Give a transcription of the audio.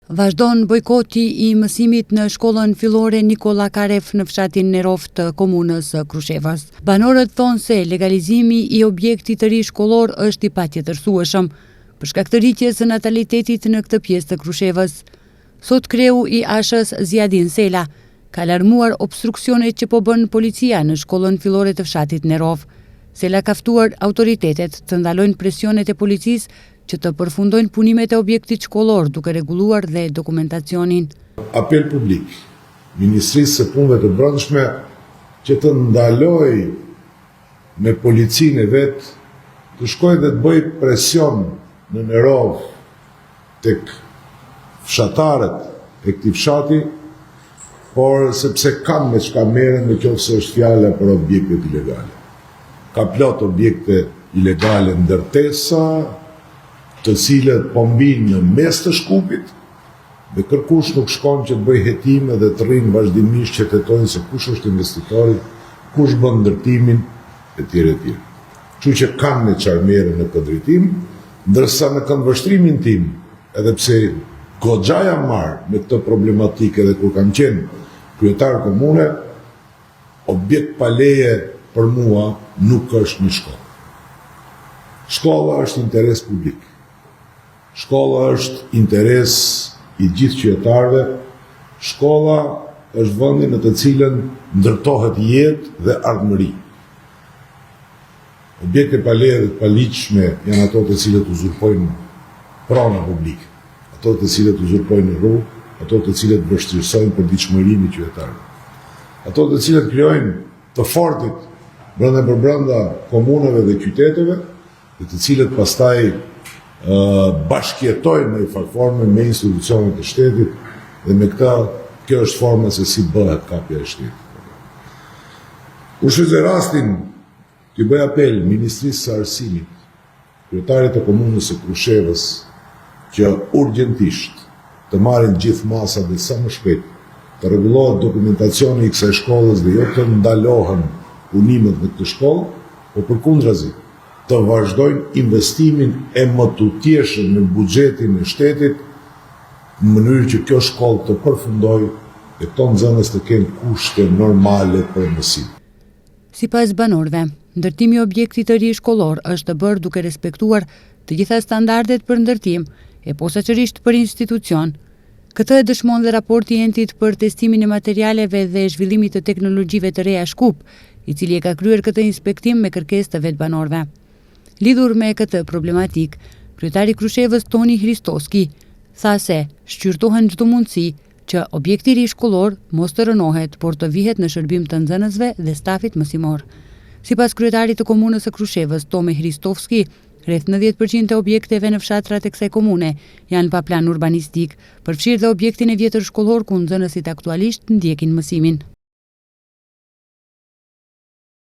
Vazhdon bojkoti i mësimit në shkollën fillore Nikola Karef në fshatin Nerov të komunës Krushevës. Banorët thonë se legalizimi i objektit të ri shkollor është i patjetërsueshëm për shkak të rritjes së natalitetit në këtë pjesë të Krushevës. Sot kreu i ASH-s Zjadin Sela ka alarmuar obstruksionet që po bën policia në shkollën fillore të fshatit Nerov. Sela ka ftuar autoritetet të ndalojnë presionet e policisë që të përfundojnë punimet e objektit shkollor duke rregulluar dhe dokumentacionin. Apel publik Ministrisë së Punëve të Brendshme që të ndaloj me policinë e vet të shkojë dhe të bëj presion në Nerov tek fshatarët e këtij fshati, por sepse kanë me çka merren nëse është fjala për objekte ilegale. Ka plot objekte ilegale ndërtesa, të cilët po mbijnë në mes të Shkupit, dhe kërkush nuk shkon që të bëj hetime dhe të rrinë vazhdimisht që të jetojnë se kush është investitori, kush bën ndërtimin, etj. Kështu që kanë me çfarë merren në këtë drejtim, ndërsa në këndvështrimin tim, edhe pse goxha jam marrë me këtë problematikë dhe kur kam qenë kryetar komune, objekt pa leje për mua nuk është një shkollë. Shkolla është interes publik. Shkolla është interes i gjithë qytetarëve. Shkolla është vendi në të cilën ndërtohet jetë dhe ardhmëri. Objekte pa leje dhe të paligjshme janë ato të cilët uzurpojnë prana publike, ato të cilët uzurpojnë rrugë, ato të cilët vështirësojnë përditshmërinë e qytetarëve, ato të cilët krijojnë të fortit brenda komunave dhe qyteteve, dhe të cilët pastaj bashkjetojnë në një formë me institucionet e shtetit, dhe me këta, kjo është forma se si bëhet kapja e shtetit. U shfrytëzoj rastin të bëj apel Ministrisë së Arsimit, kryetarit të komunës së Krushevës, që urgjentisht të marrin gjithë masat dhe sa më shpejt të rregullohet dokumentacioni i kësaj shkollës dhe jo të ndalohen punimet në këtë shkollë, por përkundrazi të vazhdojnë investimin e mëtutjeshëm në buxhetin e shtetit në mënyrë që kjo shkollë të përfundojë e këto nxënës të kenë kushte normale për mësim. Sipas banorëve, ndërtimi i objektit të ri shkollor është bërë duke respektuar të gjitha standardet për ndërtim e posaçërisht për institucion. Këtë e dëshmon dhe raporti i entit për testimin e materialeve dhe zhvillimit të teknologjive të reja Shkup, i cili e ka kryer këtë inspektim me kërkesë të vetë banorëve. Lidhur me këtë problematik, kryetari i Krushevës Toni Hristoski tha se shqyrtohen çdo mundësi që objekti i ri shkollor mos të rënohet, por të vihet në shërbim të nxënësve dhe stafit mësimor. Sipas kryetarit të komunës së Krushevës, Toni Hristoski, rreth 90% e objekteve në fshatrat e kësaj komune janë pa plan urbanistik, përfshirë dhe objektin e vjetër shkollor ku nxënësit aktualisht ndjekin mësimin.